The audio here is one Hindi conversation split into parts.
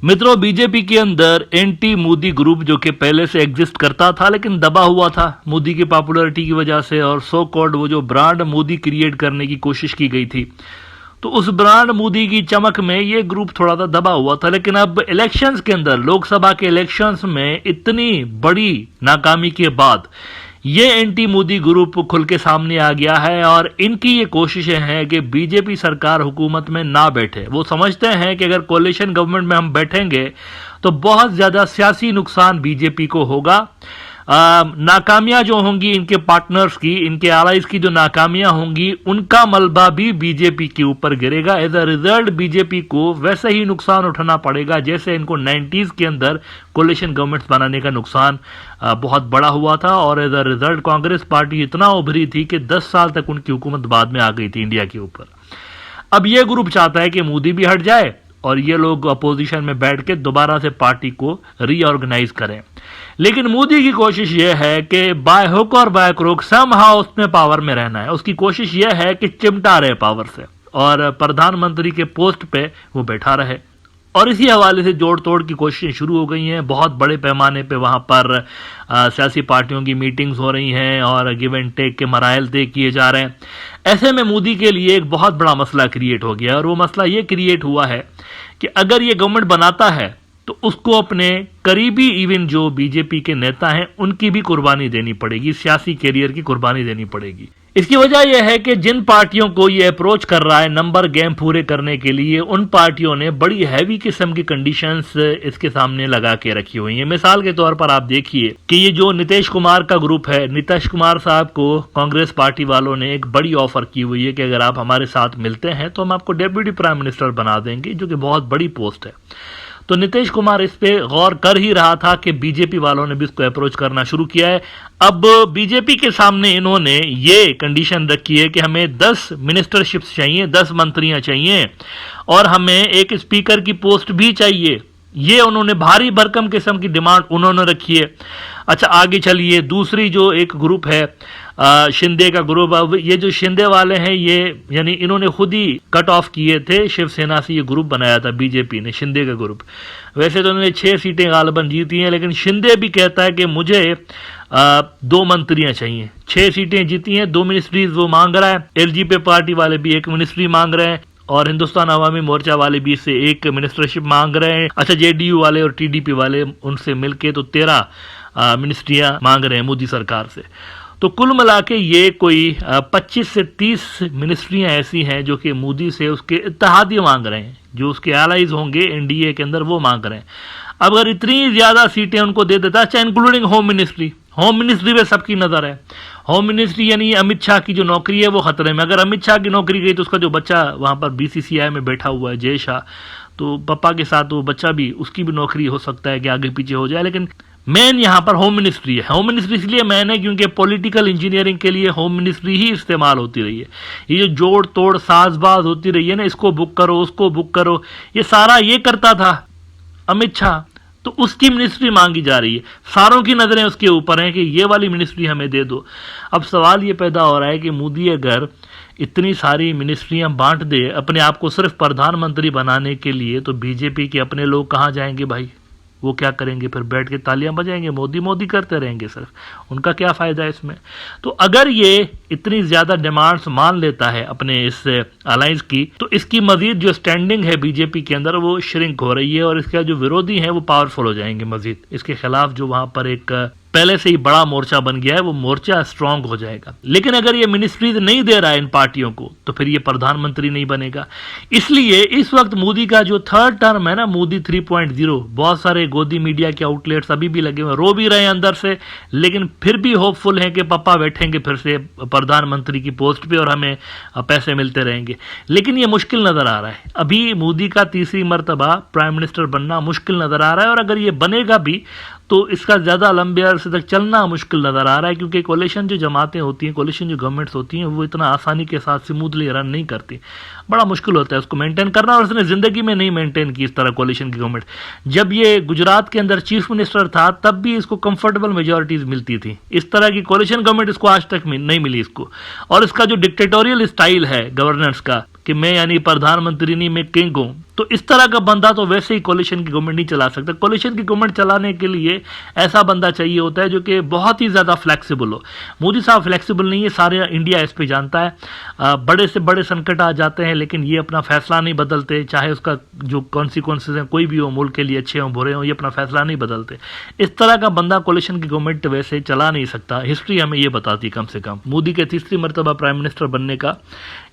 मित्रों, बीजेपी के अंदर एंटी मोदी ग्रुप जो कि पहले से एग्जिस्ट करता था लेकिन दबा हुआ था मोदी की पॉपुलैरिटी की वजह से, और सो कॉल्ड वो जो ब्रांड मोदी क्रिएट करने की कोशिश की गई थी, तो उस ब्रांड मोदी की चमक में ये ग्रुप थोड़ा सा दबा हुआ था। लेकिन अब इलेक्शंस के अंदर, लोकसभा के इलेक्शंस में इतनी बड़ी नाकामी के बाद ये एंटी मोदी ग्रुप खुल के सामने आ गया है और इनकी ये कोशिशें हैं कि बीजेपी सरकार हुकूमत में ना बैठे। वो समझते हैं कि अगर कोalition गवर्नमेंट में हम बैठेंगे तो बहुत ज्यादा सियासी नुकसान बीजेपी को होगा। नाकामियां जो होंगी इनके पार्टनर्स की, इनके एलाइज की जो नाकामियां होंगी, उनका मलबा भी बीजेपी के ऊपर गिरेगा। एज अ रिजल्ट बीजेपी को वैसे ही नुकसान उठाना पड़ेगा जैसे इनको 90s के अंदर कोलिशन गवर्नमेंट्स बनाने का नुकसान बहुत बड़ा हुआ था। और as a result Congress party इतना उभरी थी कि 10 साल तक उनकी हुकूमत बाद में आ गई थी इंडिया के ऊपर। अब यह ग्रुप चाहता है कि मोदी भी हट जाए और ये लोग अपोजिशन में बैठ के दोबारा से पार्टी को रीऑर्गेनाइज करें। लेकिन मोदी की कोशिश यह है कि बाय हुक और बाय क्रुक समहाउ उसने पावर में रहना है। उसकी कोशिश यह है कि चिमटा रहे पावर से और प्रधानमंत्री के पोस्ट पे वो बैठा रहे। और इसी हवाले से जोड़ तोड़ की कोशिशें शुरू हो गई हैं। बहुत बड़े पैमाने पे वहां पर सियासी पार्टियों की मीटिंग्स हो रही हैं और गिव एंड टेक के मराइल तय किए जा रहे हैं। ऐसे में मोदी के लिए एक बहुत बड़ा मसला क्रिएट हो गया और वो मसला ये क्रिएट हुआ है कि अगर ये गवर्नमेंट बनाता है तो उसको अपने करीबी इवन जो बीजेपी के नेता हैं उनकी भी कुर्बानी देनी पड़ेगी, सियासी कैरियर की कुर्बानी देनी पड़ेगी। इसकी वजह यह है कि जिन पार्टियों को ये अप्रोच कर रहा है नंबर गेम पूरे करने के लिए, उन पार्टियों ने बड़ी हैवी किस्म की कंडीशंस इसके सामने लगा के रखी हुई हैं। मिसाल के तौर पर आप देखिए कि ये जो नीतीश कुमार का ग्रुप है, नीतीश कुमार साहब को कांग्रेस पार्टी वालों ने एक बड़ी ऑफर की हुई है कि अगर आप हमारे साथ मिलते हैं तो हम आपको डेप्यूटी प्राइम मिनिस्टर बना देंगे, जो कि बहुत बड़ी पोस्ट है। तो नीतीश कुमार इस पे गौर कर ही रहा था कि बीजेपी वालों ने भी इसको अप्रोच करना शुरू किया है। अब बीजेपी के सामने इन्होंने ये कंडीशन रखी है कि हमें 10 मिनिस्टरशिप्स चाहिए, 10 मंत्रियां चाहिए और हमें एक स्पीकर की पोस्ट भी चाहिए। ये उन्होंने भारी भरकम किस्म की डिमांड उन्होंने रखी है। अच्छा, आगे चलिए, दूसरी जो एक ग्रुप है शिंदे का ग्रुप। अब ये जो शिंदे वाले हैं ये यानी इन्होंने खुद ही कट ऑफ किए थे शिवसेना से, ये ग्रुप बनाया था बीजेपी ने, शिंदे का ग्रुप। वैसे तो उन्होंने 6 सीटें गालिबन जीती हैं, लेकिन शिंदे भी कहता है कि मुझे 2 मंत्रियां चाहिए। 6 सीटें जीती हैं, 2 मिनिस्ट्रीज वो मांग रहा है। एलजेपी पार्टी वाले भी 1 मिनिस्ट्री मांग रहे हैं और हिंदुस्तान अवामी मोर्चा वाले भी इससे 1 मिनिस्टरशिप मांग रहे हैं। अच्छा, जेडीयू वाले और टीडीपी वाले उनसे मिलके तो 13 मिनिस्ट्रियां मांग रहे हैं मोदी सरकार से। तो कुल मिला के ये कोई 25 से 30 मिनिस्ट्रियां ऐसी हैं जो कि मोदी से उसके इत्तेहादी मांग रहे हैं, जो उसके एलाइज होंगे एनडीए के अंदर वो मांग रहे हैं। अब अगर इतनी ज्यादा सीटें उनको दे देता, चाहे इंक्लूडिंग होम मिनिस्ट्री पे सबकी नजर है। होम मिनिस्ट्री यानी अमित शाह की जो नौकरी है वो खतरे में। अगर अमित शाह की नौकरी गई तो उसका जो बच्चा वहां पर बीसीसीआई में बैठा हुआ है, जय शाह, तो पापा के साथ वो बच्चा भी, उसकी भी नौकरी हो सकता है कि आगे पीछे हो जाए। लेकिन मेन यहां पर होम मिनिस्ट्री है। होम मिनिस्ट्री इसलिए मेन है क्योंकि पॉलिटिकल इंजीनियरिंग के लिए होम मिनिस्ट्री ही इस्तेमाल होती रही है। ये जो जोड़ तोड़ साजबाज होती रही है ना, इसको बुक करो उसको बुक करो, ये सारा ये करता था अमित शाह, तो उसकी मिनिस्ट्री मांगी जा रही है। सारों की नजरें उसके ऊपर हैं कि ये वाली मिनिस्ट्री हमें दे दो। अब सवाल ये पैदा हो रहा है कि मोदी अगर इतनी सारी मिनिस्ट्रियां बांट दे अपने आप को सिर्फ प्रधानमंत्री बनाने के लिए, तो बीजेपी के अपने लोग कहां जाएंगे भाई? वो क्या करेंगे? फिर बैठ के तालियां बजाएंगे, मोदी मोदी करते रहेंगे सिर्फ। उनका क्या फायदा है इसमें? तो अगर ये इतनी ज्यादा डिमांड्स मान लेता है अपने इस अलायंस की, तो इसकी मजीद जो स्टैंडिंग है बीजेपी के अंदर वो श्रिंक हो रही है और इसका जो विरोधी है वो पावरफुल हो जाएंगे मजीद। इसके खिलाफ जो वहां पर एक पहले से ही बड़ा मोर्चा बन गया है वो मोर्चा स्ट्रांग हो जाएगा। लेकिन अगर ये मिनिस्ट्रीज नहीं दे रहा है इन पार्टियों को, तो फिर ये प्रधानमंत्री नहीं बनेगा। इसलिए इस वक्त मोदी का जो 3rd टर्म है ना, मोदी 3.0, बहुत सारे गोदी मीडिया के आउटलेट्स अभी भी लगे हुए, रो भी रहे हैं अंदर से, लेकिन फिर भी होपफुल हैं कि पापा बैठेंगे फिर से प्रधानमंत्री की पोस्ट पे और हमें पैसे मिलते रहेंगे। लेकिन ये मुश्किल नजर आ रहा है। अभी मोदी का 3री मर्तबा प्राइम मिनिस्टर बनना मुश्किल नजर आ रहा है और अगर ये बनेगा भी तो इसका ज्यादा लंबे अरसे तक चलना मुश्किल नजर आ रहा है, क्योंकि कोलिशन जो जमातें होती हैं, कोलिशन जो गवर्नमेंट्स होती हैं, वो इतना आसानी के साथ स्मूथली रन नहीं करती। बड़ा मुश्किल होता है उसको मेंटेन करना, और उसने जिंदगी में नहीं मेंटेन की इस तरह कोलिशन की गवर्नमेंट। जब ये गुजरात के अंदर चीफ मिनिस्टर था तब भी इसको कंफर्टेबल मेजोरिटीज मिलती थी। इस तरह की कोलिशन गवर्नमेंट इसको आज तक नहीं मिली इसको। और इसका जो डिक्टेटोरियल स्टाइल है गवर्नेंस का, कि मैं यानी प्रधानमंत्री नहीं, मैं किंग हूं। तो इस तरह का बंदा तो वैसे ही कोलिशन की गवर्नमेंट नहीं चला सकता। कोलिशन की गवर्नमेंट चलाने के लिए ऐसा बंदा चाहिए होता है जो कि बहुत ही ज़्यादा फ्लेक्सिबल हो। मोदी साहब फ्लेक्सिबल नहीं है, सारे इंडिया इस पे जानता है। बड़े से बड़े संकट आ जाते हैं लेकिन ये अपना फैसला नहीं बदलते, चाहे उसका जो कॉन्सिक्वेंसेज हैं कोई भी हो, मुल्क के लिए अच्छे हों बुरे हों, ये अपना फैसला नहीं बदलते। इस तरह का बंदा कोलिशन की गवर्नमेंट वैसे चला नहीं सकता। हिस्ट्री हमें ये बताती कम से कम। मोदी के तीसरी मरतबा प्राइम मिनिस्टर बनने का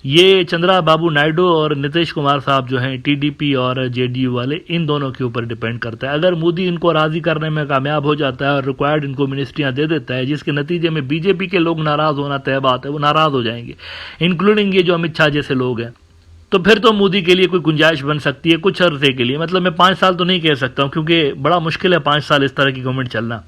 ये चंद्रा बाबू नायडू और नीतीश कुमार साहब जो हैं टीडीपी और जेडीयू वाले, इन दोनों के ऊपर डिपेंड करता है। अगर मोदी इनको राजी करने में कामयाब हो जाता है और रिक्वायर्ड इनको मिनिस्ट्रियां दे देता है, जिसके नतीजे में बीजेपी के लोग नाराज होना तय बात है, वो नाराज हो जाएंगे, इंक्लूडिंग ये जो अमित शाह जैसे लोग हैं, तो फिर तो मोदी के लिए कोई गुंजाइश बन सकती है कुछ अरसे के लिए। मतलब मैं 5 साल तो नहीं कह सकता हूं क्योंकि बड़ा मुश्किल है 5 साल इस तरह की गवर्नमेंट चलना।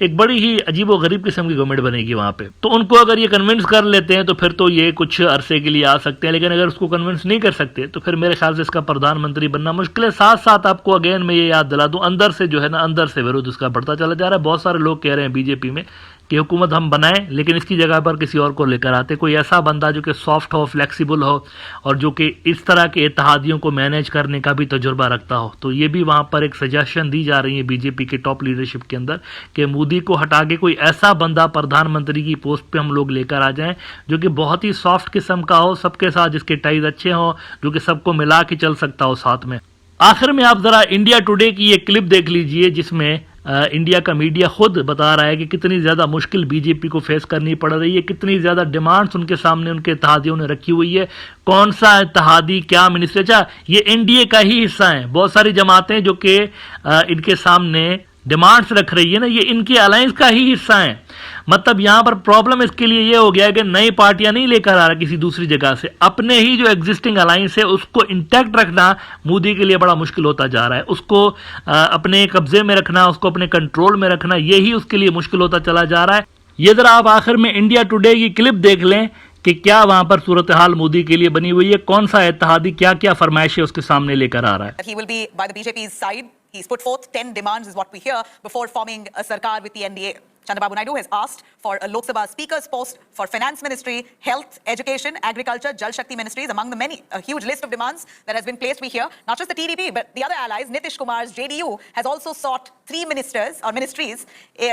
एक बड़ी ही अजीब व गरीब किस्म की गवर्नमेंट बनेगी वहां पे। तो उनको अगर ये कन्विंस कर लेते हैं तो फिर तो ये कुछ अरसे के लिए आ सकते हैं, लेकिन अगर उसको कन्विंस नहीं कर सकते तो फिर मेरे ख्याल से इसका प्रधानमंत्री बनना मुश्किल है। साथ साथ आपको अगेन मैं ये याद दिला दूं, अंदर से जो है ना, अंदर से विरोध इसका बढ़ता चला जा रहा है। बहुत सारे लोग कह रहे हैं बीजेपी में कि हुकूमत हम बनाएं लेकिन इसकी जगह पर किसी और को लेकर आते, कोई ऐसा बंदा जो कि सॉफ्ट हो, फ्लेक्सिबल हो और जो कि इस तरह के इत्तेहादियों को मैनेज करने का भी तजुर्बा रखता हो। तो ये भी वहां पर एक सजेशन दी जा रही है बीजेपी के टॉप लीडरशिप के अंदर कि मोदी को हटा के कोई ऐसा बंदा प्रधानमंत्री की पोस्ट पे हम लोग लेकर आ जाएं जो कि बहुत ही सॉफ्ट किस्म का हो, सबके साथ जिसके टाइज अच्छे हों, जो कि सबको मिला के चल सकता हो साथ में। आखिर में आप जरा इंडिया टुडे की ये क्लिप देख लीजिए जिसमें इंडिया का मीडिया खुद बता रहा है कि कितनी ज़्यादा मुश्किल बीजेपी को फेस करनी पड़ रही है, कितनी ज़्यादा डिमांड्स उनके सामने उनके इत्तेहादियों ने रखी हुई है। कौन सा इत्तेहादी क्या मिनिस्टर, अच्छा ये एनडीए का ही हिस्सा है। बहुत सारी जमातें जो कि इनके सामने डिमांड्स रख रही है ना, ये इनके अलायंस का ही हिस्सा है। मतलब यहां पर प्रॉब्लम इसके लिए ये हो गया है कि नई पार्टियां नहीं लेकर आ रहा किसी दूसरी जगह से, अपने ही जो एग्जिस्टिंग अलायंस है उसको इंटैक्ट रखना मोदी के लिए बड़ा मुश्किल होता जा रहा है। उसको अपने कब्जे में रखना, उसको अपने कंट्रोल में रखना, यही उसके लिए मुश्किल होता चला जा रहा है। ये जरा आप आखिर में इंडिया टुडे की क्लिप देख लें कि क्या वहां पर सूरत हाल मोदी के लिए बनी हुई है, कौन सा इत्तेहादी क्या क्या फरमाइशें उसके सामने लेकर आ रहा है। He will be by the BJP's side. He's put forth 10 demands is what we hear before forming a sarkar with the NDA. Chandrababu Naidu has asked for a Lok Sabha Speaker's post, for Finance Ministry, Health, Education, Agriculture, Jal Shakti Ministries, among the many. A huge list of demands that has been placed, we hear. Not just the TDP, but the other allies. Nitish Kumar's JDU has also sought 3 ministers or ministries.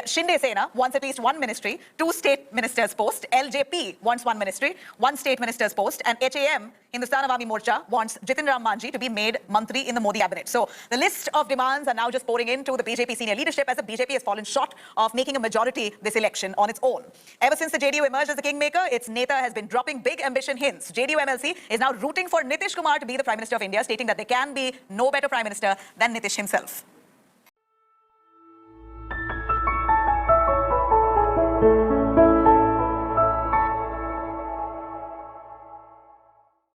Shinde Sena wants at least 1 ministry, 2 state ministers' post. LJP wants 1 ministry, 1 state minister's post. And HAM, Hindustan Awami Morcha, wants Jitin Ram Manji to be made Mantri in the Modi cabinet. So the list of demands are now just pouring into the BJP senior leadership as the BJP has fallen short of making a majority this election on its own. Ever since the JDU emerged as the kingmaker, its neta has been dropping big ambition hints. JDU MLC is now rooting for Nitish Kumar to be the Prime Minister of India, stating that there can be no better Prime Minister than Nitish himself.